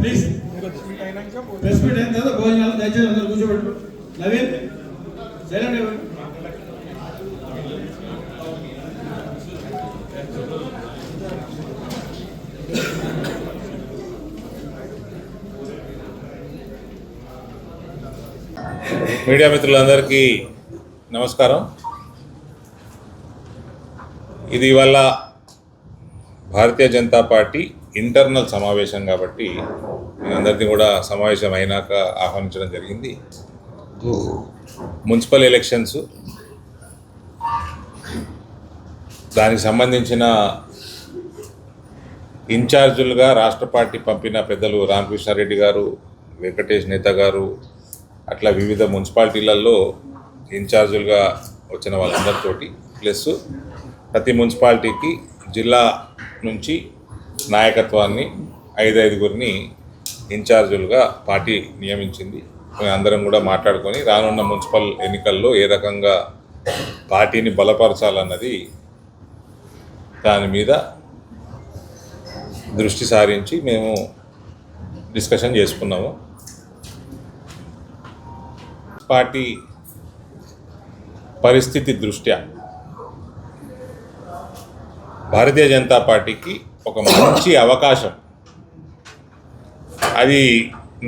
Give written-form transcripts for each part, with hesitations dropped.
Please press meet అయిన తర్వాత భోజనాలు దయచేసి అందరూ కూర్చోబెట్టు. నవీన్ సైలెంట్ ఇవ్వండి. మీడియా మిత్రులందరికీ నమస్కారం. ఇది ఇవాళ భారతీయ జనతా పార్టీ ఇంటర్నల్ సమావేశం కాబట్టి అందరినీ కూడా సమావేశం అయినాక ఆహ్వానించడం జరిగింది. మున్సిపల్ ఎలక్షన్స్, దానికి సంబంధించిన ఇన్ఛార్జులుగా రాష్ట్ర పార్టీ పంపిన పెద్దలు రామకృష్ణారెడ్డి గారు, వెంకటేష్ నేత గారు, అట్లా వివిధ మున్సిపాలిటీలలో ఇన్ఛార్జులుగా వచ్చిన వాళ్ళందరితోటి ప్లస్ ప్రతి మున్సిపాలిటీకి జిల్లా నుంచి నాయకత్వాన్ని 5-5గురిని ఇన్ఛార్జులుగా పార్టీ నియమించింది. అందరం కూడా మాట్లాడుకొని రానున్న మున్సిపల్ ఎన్నికల్లో ఏ రకంగా పార్టీని బలపరచాలన్నది దాని మీద దృష్టి సారించి మేము డిస్కషన్ చేసుకున్నాము. పార్టీ పరిస్థితి దృష్ట్యా భారతీయ జనతా పార్టీకి ఒక మంచి అవకాశం, అది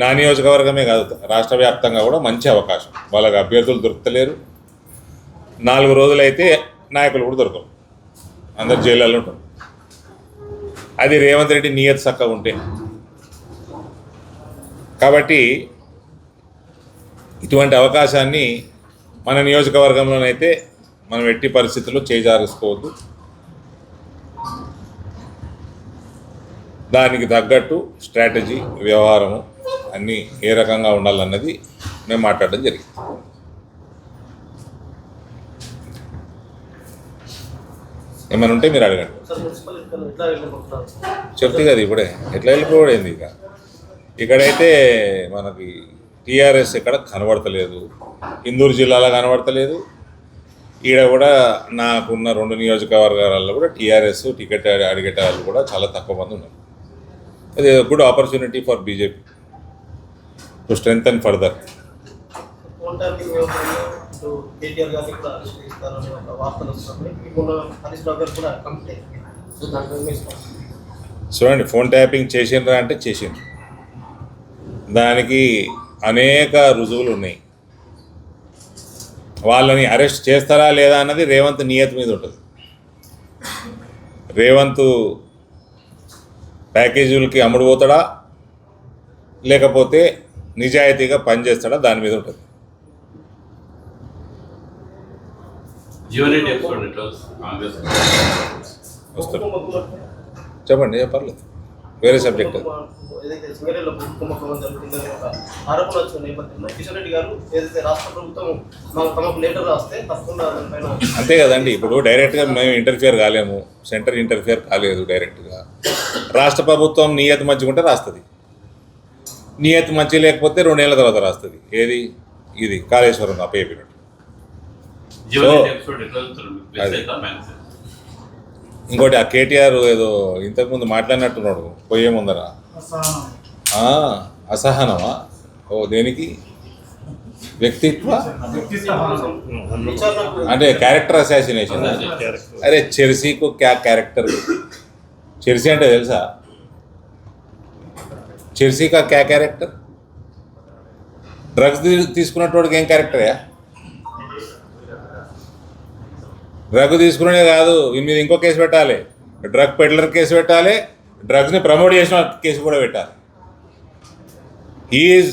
నా నియోజకవర్గమే కాదు రాష్ట్ర వ్యాప్తంగా కూడా మంచి అవకాశం. వాళ్ళకి అభ్యర్థులు దొరుకుతలేరు, 4 రోజులైతే నాయకులు కూడా దొరకరు, అందరు జైళ్ళలో ఉంటారు. అది రేవంత్ రెడ్డి నియత్ చక్కగా ఉంటే. కాబట్టి ఇటువంటి అవకాశాన్ని మన నియోజకవర్గంలోనైతే మనం ఎట్టి పరిస్థితుల్లో చేజారుకోవద్దు. దానికి తగ్గట్టు స్ట్రాటజీ, వ్యవహారము అన్నీ ఏ రకంగా ఉండాలన్నది మేము మాట్లాడడం జరిగింది. ఏమైనా ఉంటే మీరు అడగండి. చెప్తే కదా ఇప్పుడే ఎట్లా వెళ్ళిపోవడేంది. ఇక్కడైతే మనకి టీఆర్ఎస్ ఎక్కడ కనబడతలేదు, ఇందూరు జిల్లాలో కనబడతలేదు. ఈడ కూడా నాకున్న 2 నియోజకవర్గాలలో కూడా టీఆర్ఎస్ టికెట్ అడిగేట వాళ్ళు కూడా చాలా తక్కువ మంది ఉన్నారు. అది good opportunity for BJP to strengthen further. చూడండి, ఫోన్ ట్యాపింగ్ చేసిండ్రా అంటే చేసిండ్రు, దానికి అనేక రుజువులు ఉన్నాయి. వాళ్ళని అరెస్ట్ చేస్తారా లేదా అన్నది రేవంత్ నియత్ మీద ఉంటుంది. రేవంత్ ప్యాకేజీలకి అమ్ముడు పోతాడా లేకపోతే నిజాయితీగా పనిచేస్తాడా దాని మీద ఉంటుంది. వస్తాడు, చెప్పండి, పర్లేదు, వేరే సబ్జెక్ట్. అంతే కదండి. ఇప్పుడు డైరెక్ట్గా మేము ఇంటర్ఫియర్ కాలేము, సెంటర్ ఇంటర్ఫియర్ కాలేదు డైరెక్ట్గా. రాష్ట్ర ప్రభుత్వం నియత్ మంచిగా ఉంటే రాస్తుంది, నియత్ మంచి లేకపోతే 2 ఏళ్ళ తర్వాత రాస్తుంది. ఏది ఇది కాళేశ్వరం అప్పయ్యపినట్టు. ఇంకోటి ఆ కేటీఆర్ ఏదో ఇంతకుముందు మాట్లాడినట్టున్నాడు పోయే ముందర, అసహనమా? ఓ దేనికి? వ్యక్తిత్వ అంటే క్యారెక్టర్ అసాసినేషన్. అరే చెర్సీకు క్యారెక్టర్, చెర్సీ అంటే తెలుసా? చెర్సీకా క్యారెక్టర్? డ్రగ్స్ తీసుకున్నటువంటి ఏం క్యారెక్టరా? డ్రగ్ తీసుకునే కాదు, దీని మీద ఇంకో కేసు పెట్టాలి, డ్రగ్ పెడ్లర్ కేసు పెట్టాలి, డ్రగ్స్ని ప్రమోట్ చేసిన కేసు కూడా పెట్టాలి. Is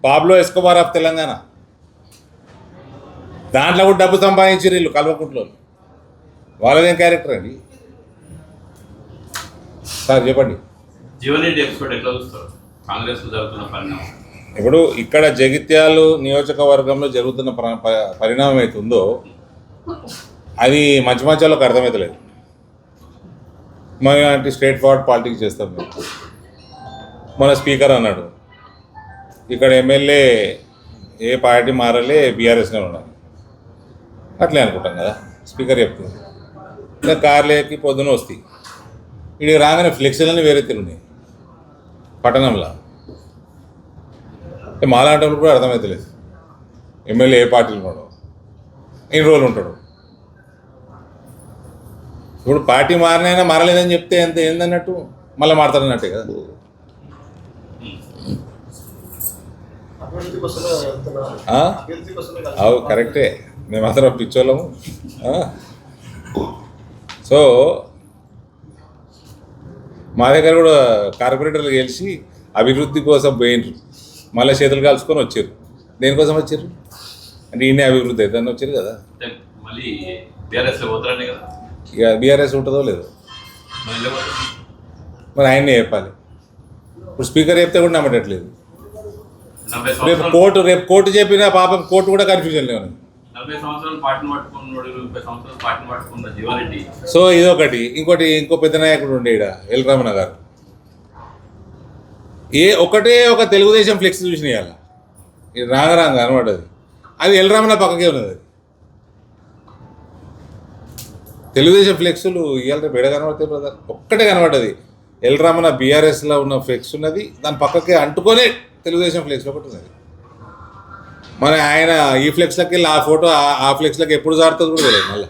Pablo Escobar of Telangana. దాంట్లో కూడా డబ్బు సంపాదించారు వీళ్ళు కల్వకుంట్లో. వాళ్ళదేం క్యారెక్టర్ అండి సార్? చెప్పండి. ఇప్పుడు ఇక్కడ జగిత్యాలు నియోజకవర్గంలో జరుగుతున్న పరిణామం అవుతుందో అది మంచి వాళ్ళకి అర్థమవుతలేదు. మనం అంటే స్ట్రేట్ ఫార్వర్డ్ పాలిటిక్స్ చేస్తాం మేము. మన స్పీకర్ అన్నాడు, ఇక్కడ ఎమ్మెల్యే ఏ పార్టీ మారాలి, బీఆర్ఎస్లో ఉండాలి, అట్లే అనుకుంటాం కదా. స్పీకర్ చెప్తుంది, ఇంకా కార్లేకి పొద్దున వస్తాయి, ఇక్కడికి రాగానే ఫ్లెక్సీలన్నీ వేరే తిరుగున్నాయి పట్టణంలో. మాలాంటి వాళ్ళు కూడా అర్థమవుతలేదు ఎమ్మెల్యే ఏ పార్టీలో ఉన్నాడు, ఎన్ని రోజులు ఉంటాడు. ఇప్పుడు పార్టీ మారినైనా మారలేదని చెప్తే ఎంత ఏందన్నట్టు మళ్ళీ మారుతాడన్నట్టే కదా. అవు కరెక్టే, మేమందరం పిచ్చోళ్ళము. సో మా దగ్గర కూడా కార్పొరేటర్లు గెలిచి అభివృద్ధి కోసం పోయినరు, మళ్ళీ చేతులు కాల్చుకొని వచ్చారు. దేనికోసం వచ్చారు అంటే ఈయనే అభివృద్ధి అవుతుందని వచ్చారు కదా. మళ్ళీ బీఆర్ఎస్లో పోతారనే కదా. ఇక బీఆర్ఎస్ ఉంటుందో లేదో మరి ఆయన్నే చెప్పాలి. ఇప్పుడు స్పీకర్ చెప్తే కూడా నమ్మటట్లేదు. రేపు కోర్టు చెప్పినా పాపం కోర్టు కూడా కన్ఫ్యూజన్ లేవు. 40 సంవత్సరాలు పార్టీని పట్టుకున్నాడు, 30 సంవత్సరాలు పార్టీని పట్టుకున్న జీవారెడ్డి. సో ఇదొకటి. ఇంకో పెద్ద నాయకుడు ఉండే ఇక్కడ ఎల్ రమణ గారు, ఒకటే ఒక తెలుగుదేశం ఫ్లెక్స్ చూసిన ఇవాళ ఇది రాంగరాంగ అనమాట. అది ఎల్ రమణ పక్కకే ఉన్నది. అది తెలుగుదేశం ఫ్లెక్స్లు ఇవాళ రేపు ఎడ కనబడతాయి బ్రదర్, ఒక్కటే కనబడ్డది. ఎల్ రమణ బీఆర్ఎస్లో ఉన్న ఫ్లెక్స్ ఉన్నది, దాని పక్కకే అంటుకొనే తెలుగుదేశం ఫ్లెక్స్ ఒకటి ఉన్నది. మరి ఆయన ఈ ఫ్లెక్స్లకి వెళ్ళి ఆ ఫోటో ఆ ఫ్లెక్స్లకి ఎప్పుడు జారుతుంది కూడా తెలియదు. మళ్ళీ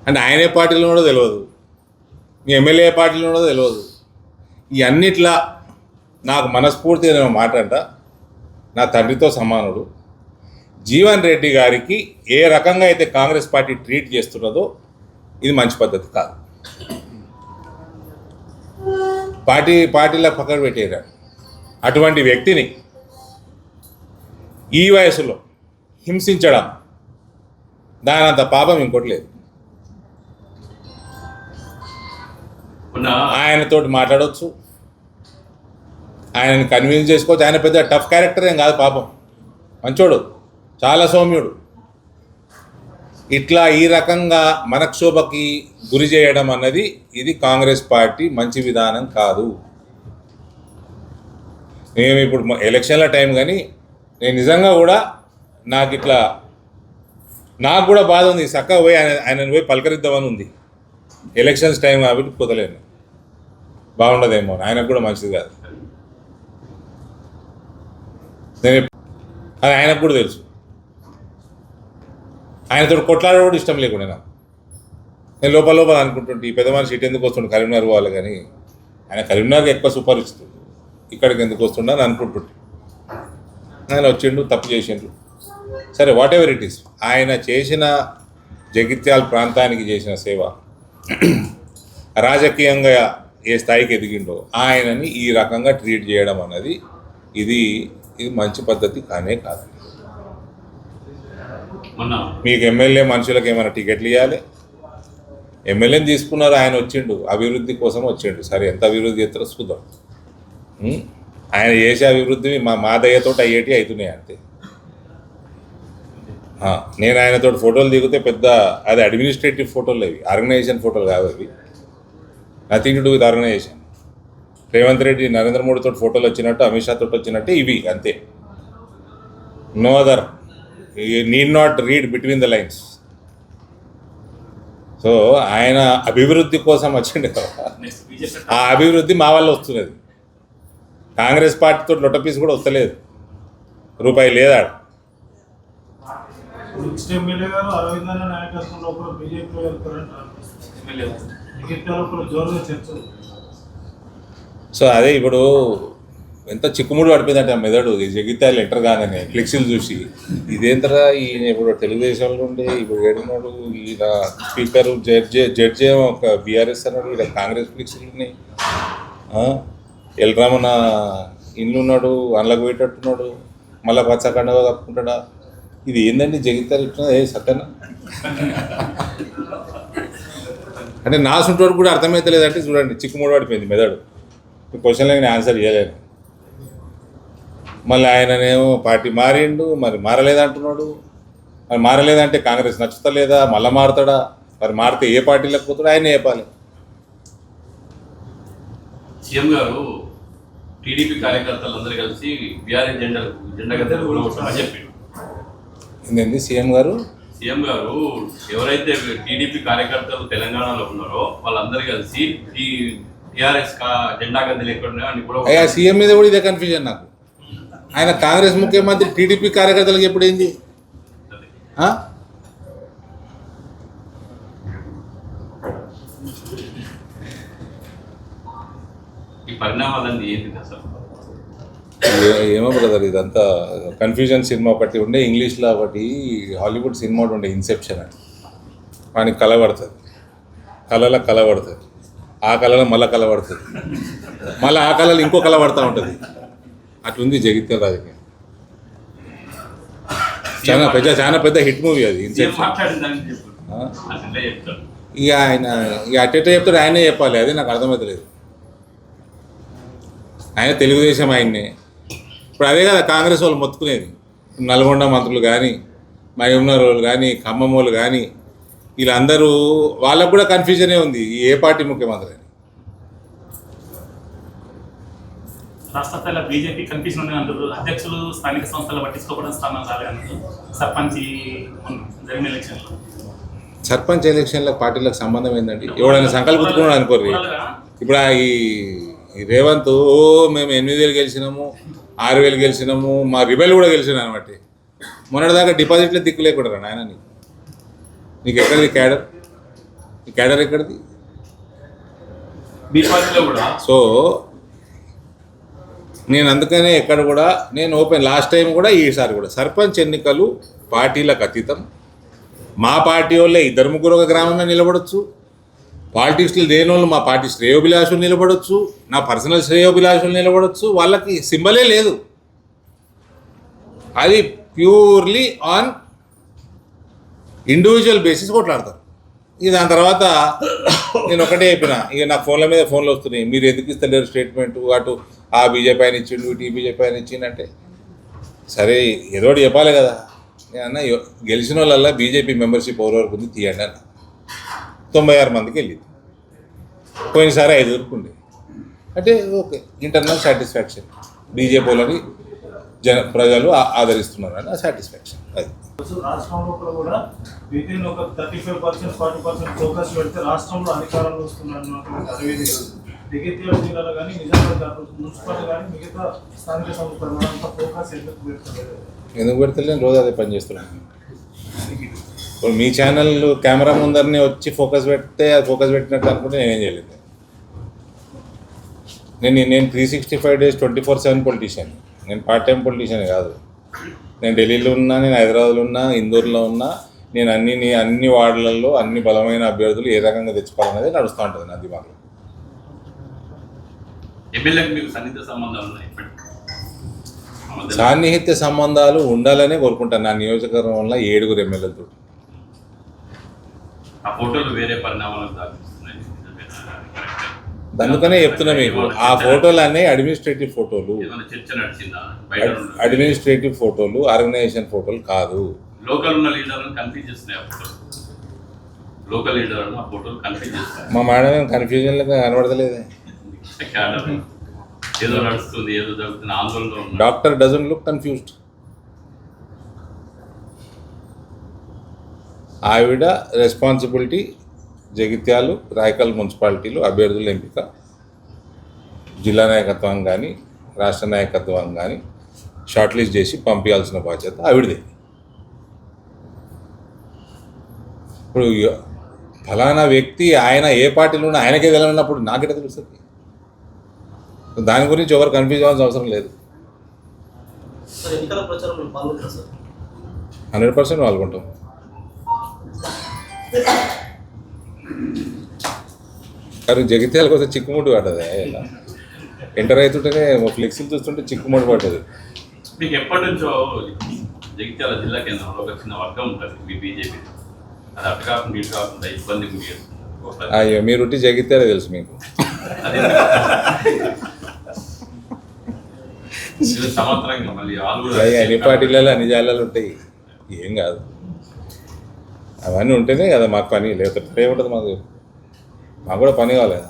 అంటే ఆయనే పార్టీలో కూడా తెలియదు, మీ ఎమ్మెల్యే పార్టీలో కూడా తెలియదు. ఈ అన్నిట్లా నాకు మనస్ఫూర్తిగా నేను మాట అంట, నా తండ్రితో సమానుడు జీవన్ రెడ్డి గారికి ఏ రకంగా అయితే కాంగ్రెస్ పార్టీ ట్రీట్ చేస్తున్నదో ఇది మంచి పద్ధతి కాదు. పార్టీలో పక్కన పెట్టేరా అటువంటి వ్యక్తిని ఈ వయసులో హింసించడం, దానంత పాపం ఇంకోటి లేదు. ఆయనతోటి మాట్లాడవచ్చు, ఆయనని కన్విన్స్ చేసుకోవచ్చు. ఆయన పెద్ద టఫ్ క్యారెక్టర్ ఏం కాదు, పాపం మంచోడు, చాలా సౌమ్యుడు. ఇట్లా ఈ రకంగా మనక్షోభకి గురి చేయడం అన్నది ఇది కాంగ్రెస్ పార్టీ మంచి విధానం కాదు. మేము ఇప్పుడు ఎలక్షన్ల టైం, కానీ నేను నిజంగా కూడా నాకు కూడా బాధ ఉంది. చక్కగా పోయి ఆయనను పోయి పలకరిద్దామని ఉంది. ఎలక్షన్స్ టైం కాబట్టి కుదలేను, బాగుండదేమో, ఆయనకు కూడా మంచిది కాదు. అది ఆయనకు కూడా తెలుసు. ఆయనతో కొట్లాడడం కూడా ఇష్టం లేకుండా నేను లోపల అనుకుంటుంటే ఈ పెద్ద మనిషి ఇటు ఎందుకు వస్తుండే కరీంనగర్ పోవాలి, కానీ ఆయన కరీంనగర్కి ఎక్కువ సుపరిచితుడు, ఇక్కడికి ఎందుకు వస్తుండ అని అనుకుంటుంటే ఆయన వచ్చిండు, తప్పు చేసిండు. సరే, వాట్ ఎవర్ ఇట్ ఈస్, ఆయన చేసిన జగిత్యాల ప్రాంతానికి చేసిన సేవ, రాజకీయంగా ఏ స్థాయికి ఎదిగిండో ఆయనని ఈ రకంగా ట్రీట్ చేయడం అన్నది ఇది మంచి పద్ధతి కానే కాదండి. మీకు ఎమ్మెల్యే మనుషులకు ఏమైనా టికెట్లు ఇవ్వాలి, ఎమ్మెల్యేని తీసుకున్నారు, ఆయన వచ్చిండు అభివృద్ధి కోసం వచ్చిండు. సరే, ఎంత అభివృద్ధి చేస్తారో చూద్దాం. ఆయన చేసే అభివృద్ధి మా దయ్యతో అయ్యేటి అవుతున్నాయి అంతే. నేను ఆయనతో ఫోటోలు దిగితే పెద్ద అది అడ్మినిస్ట్రేటివ్ ఫోటోలు, అవి ఆర్గనైజేషన్ ఫోటోలు కాదు, అవి nothing to do with organization. Revanth Reddy Narendra మోడీతో ఫోటోలు వచ్చినట్టు, అమిత్ షా తోటి వచ్చినట్టే ఇవి అంతే. No other, you need not read between the lines. So ఆయన అభివృద్ధి కోసం వచ్చిండు కదా, ఆ అభివృద్ధి మా వల్ల వస్తున్నది. కాంగ్రెస్ పార్టీతో లొట్టపీస్ కూడా వస్తలేదు, రూపాయి లేదా. ఎమ్మెల్యే గారు అరవింద్ అన్న నాయకత్వంలో కూడా బీజేపీ జోరుగా చర్చ. సో అదే ఇప్పుడు ఎంత చిక్కుముడు పడిపోయిందంటే ఆ మెదడు జగిత్యాలు ఎంటర్ కాగానే ఫ్లెక్సీలు చూసి ఇదేంతరా ఈయన ఇప్పుడు తెలుగుదేశంలో ఉండే ఇప్పుడు ఏడున్నాడు, ఈయన స్పీకరు జడ్జి ఒక బీఆర్ఎస్ అన్నాడు, ఇక్కడ కాంగ్రెస్ ఫ్లెక్సీలు ఉన్నాయి. ఎల్ రమణ ఇల్లు ఉన్నాడు, అందులోకి పోయేటట్టున్నాడు, మళ్ళీ పచ్చకండగా కప్పుకుంటాడా. ఇది ఏందండి జగిత్యాలు ఇట్లా సత్యన అంటే నా సుంటోడు కూడా అర్థమైతే లేదంటే చూడండి, చిక్కుముడు పడిపోయింది మెదడు. ఈ క్వశ్చన్లకి నేను ఆన్సర్ చేయలేను. మళ్ళీ ఆయననేమో పార్టీ మారిండు, మరి మారలేదంటున్నాడు. మరి మారలేదంటే కాంగ్రెస్ నచ్చుతలేదా, మళ్ళీ మారుతాడా? మరి మారితే ఏ పార్టీలకు పోతాడు ఆయన చెప్పాలి. సీఎం గారు టీడీపీ కార్యకర్తలందరూ కలిసి బీఆర్ఎస్ జెండా గద్దెలు చెప్పారు. ఏంటండి సీఎం గారు ఎవరైతే టీడీపీ కార్యకర్తలు తెలంగాణలో ఉన్నారో వాళ్ళందరూ కలిసి టీఆర్ఎస్ జెండా గద్దెలు ఎక్కడ ఉన్నాయో అని కూడా సీఎం మీద కూడా ఇదే కన్ఫ్యూజన్ నాకు. ఆయన కాంగ్రెస్ ముఖ్యమంత్రి టీడీపీ కార్యకర్తలకు ఎప్పుడైంది? ఆ? ఈ పరిణామాలన్నీ ఏంటి అసలు? ఏమో బ్రదర్, ఇదంతా కన్ఫ్యూజన్ సినిమా ఒకటి ఉండే ఇంగ్లీష్లో, ఒకటి హాలీవుడ్ సినిమా ఒకటి ఉండే ఇన్సెప్షన్ అని. వానికి కళ పడుతుంది, కళలో కళ పడుతుంది, ఆ కళలో మళ్ళీ కళ పడుతుంది, మళ్ళీ ఆ కళలో ఇంకో కళ పడుతూ ఉంటుంది. అట్లుంది జగిత్యాల రాజకీయం. చాలా పెద్ద హిట్ మూవీ అది ఇన్సెప్షన్. మాట్లాడిందని చెప్పు, అట్లే చెప్తాడు. ఇక ఆయన అట్టేట చెప్తాడు, ఆయనే చెప్పాలి. అదే నాకు అర్థమవుతలేదు. ఆయన తెలుగుదేశం ఆయన్నే. ఇప్పుడు అదే కదా కాంగ్రెస్ వాళ్ళు మొత్తుకునేది. నల్గొండ మంత్రులు కానీ, మహబూబ్నగర్ వాళ్ళు కానీ, ఖమ్మం వాళ్ళు కానీ, వీళ్ళందరూ వాళ్ళకు కూడా కన్ఫ్యూజనే ఉంది ఏ పార్టీ ముఖ్యమంత్రి అని. రాష్ట్ర స్థాయిలో బీజేపీ కన్ఫ్యూజన్ ఉంది అంటారు. అధ్యక్షులు స్థానిక సంస్థలు పట్టించుకోవడం స్థానం రాలేదు. సర్పంచ్ జరిగిన ఎలక్షన్లో సర్పంచ్ ఎలక్షన్లకు పార్టీలకు సంబంధం ఏంటంటే ఎవడైనా సంకల్పించుకున్నాడు అనుకోర్రి. ఇప్పుడు ఈ రేవంత్ మేము 8,000 గెలిచినాము, 6,000 గెలిచినాము, మా రిబెల్ కూడా గెలిచినా అనమాట. మొన్నటిదాకా డిపాజిట్లో దిక్కు లేకుండా ఆయన నీకు ఎక్కడిది క్యాడర్? ఈ క్యాడర్ ఎక్కడిది? బీజేపీలో కూడా సో నేను అందుకనే ఎక్కడ కూడా నేను ఓపెన్ లాస్ట్ టైం కూడా ఈసారి కూడా సర్పంచ్ ఎన్నికలు పార్టీలకు అతీతం. మా పార్టీ వాళ్ళే 2-3 ఒక గ్రామంలో నిలబడవచ్చు. పాలిటిక్స్లో లేని వాళ్ళు మా పార్టీ శ్రేయోభిలాషులు నిలబడవచ్చు, నా పర్సనల్ శ్రేయోభిలాషులు నిలబడవచ్చు. వాళ్ళకి సింబలే లేదు. అది ప్యూర్లీ ఆన్ ఇండివిజువల్ బేసిస్ కొట్లాడతారు. ఇక దాని తర్వాత నేను ఒకటే చెప్పిన, ఇక నా ఫోన్ల మీద ఫోన్లు వస్తున్నాయి, మీరు ఎందుకు ఇస్తలేరు స్టేట్మెంటు, అటు ఆ బీజేపీ ఆయన ఇచ్చిండు, ఇటు ఈ బీజేపీ ఆయన ఇచ్చిండంటే సరే ఏదో ఒకటి చెప్పాలి కదా. నేను అన్న గెలిచిన వాళ్ళల్లా బీజేపీ మెంబర్షిప్ ఎవరెవరికి ఉంది తీయండి అన్న. 96 మందికి వెళ్ళింది. పోయినసారి 5 వరకు ఉండే. అంటే ఓకే, ఇంటర్నల్ సాటిస్ఫాక్షన్, బీజేపీ వాళ్ళని ప్రజలు ఆదరిస్తున్నారని ఆ సాటిస్ఫాక్షన్. అది రాష్ట్రంలో కూడా వితిన్ ఒక 35%, 40% ఫోకస్ పెడితే రాష్ట్రంలో అధికారంలో వస్తున్నటువంటి అరవింద్ జగిత్యాల జిల్లాలో కానీ నిజామాబాద్ మున్సిపల్ కానీ మిగతా స్థానిక సంస్థలు అంతా ఫోకస్ ఎందుకు పెడతలేను? రోజు అదే పని చేస్తున్నాను. ఇప్పుడు మీ ఛానల్ కెమెరా ముందరనే వచ్చి ఫోకస్ పెడితే అది ఫోకస్ పెట్టినట్టు అనుకుంటే నేనేం చేయలేదు. నేను 365 days 24/7 పొలిటీషియన్. నేను పార్ట్ టైం పొలిటీషియన్ కాదు. నేను ఢిల్లీలో ఉన్నా, నేను హైదరాబాద్లో ఉన్నా, ఇందూరులో ఉన్నా, నేను అన్ని వార్డులలో అన్ని బలమైన అభ్యర్థులు ఏ రకంగా తెచ్చుకోవాలనేది నడుస్తూ ఉంటుంది నా దిమాగ్లో. ఎమ్మెల్యేకి మీకు సన్నిహిత సంబంధాలు ఉన్నాయి? సాన్నిహిత్య సంబంధాలు ఉండాలనే కోరుకుంటాను. నా నియోజకవర్గంలో 7 ఎమ్మెల్యేలతో. ఆ ఫోటోలు వేరే పరిణామాలకు దాపిస్తున్నాయి. అందుకనే చెప్తున్నా మీకు, ఆ ఫోటోలు అన్నీ అడ్మినిస్ట్రేటివ్ ఫోటోలు. ఏమైనా చర్చ నడిచిందా? బయట అడ్మినిస్ట్రేటివ్ ఫోటోలు, ఆర్గనైజేషన్ ఫోటోలు కాదు. లోకల్ ఉన్న లీడర్లను కన్ఫ్యూజ్ చేస్తున్నాయి ఆ ఫోటోలు. లోకల్ లీడర్లను ఆ ఫోటోలు కన్ఫ్యూజ్ చేస్తున్నాయి. మా మేడం కన్ఫ్యూజన్లో కనబడతలేదే. ఏదో నడుస్తుంది, ఏదో జరుగుతుంది, ఆందోళనలో ఉంది. Doctor doesn't look confused. ఆవిడ రెస్పాన్సిబిలిటీ జగిత్యాలు, రాయకల్ మున్సిపాలిటీలు అభ్యర్థుల ఎంపిక, జిల్లా నాయకత్వం కానీ రాష్ట్ర నాయకత్వం కానీ షార్ట్ లిస్ట్ చేసి పంపించాల్సిన బాధ్యత ఆవిడదే. ఇప్పుడు ఫలానా వ్యక్తి ఆయన ఏ పార్టీలో ఉన్నా ఆయనకే తెలియనప్పుడు నాకెట తెలుస్తుంది? దాని గురించి ఎవరు కన్ఫ్యూజ్ అవ్వాల్సిన అవసరం లేదు. 100% పాల్గొంటాం. కానీ జగిత్యాల కోసం చిక్కుముడి పడ్డది. ఇలా ఎంటర్ అవుతుంటేనే ఫ్లెక్సీలు చూస్తుంటే చిక్కుముడి పడ్డది. మీకు ఎప్పటి నుంచో జగిత్యాల జిల్లా కేంద్రంలో ఒక చిన్న వర్గం ఉంటుంది మీ బీజేపీ. అది అటు కాకుండా ఇటు కాకుండా ఇబ్బంది గురి చేస్తుంది. అయ్యో మీరు ఉంటే జగిత్యాల తెలుసు మీకు. సంవత్సరంగా మళ్ళీ అన్ని పార్టీలలో అన్ని జిల్లాలు ఉంటాయి, ఏం కాదు. అవన్నీ ఉంటేనే కదా మాకు పని, లేకపోతే ఏముంటుంది మాకు కూడా పని కావాలి కదా.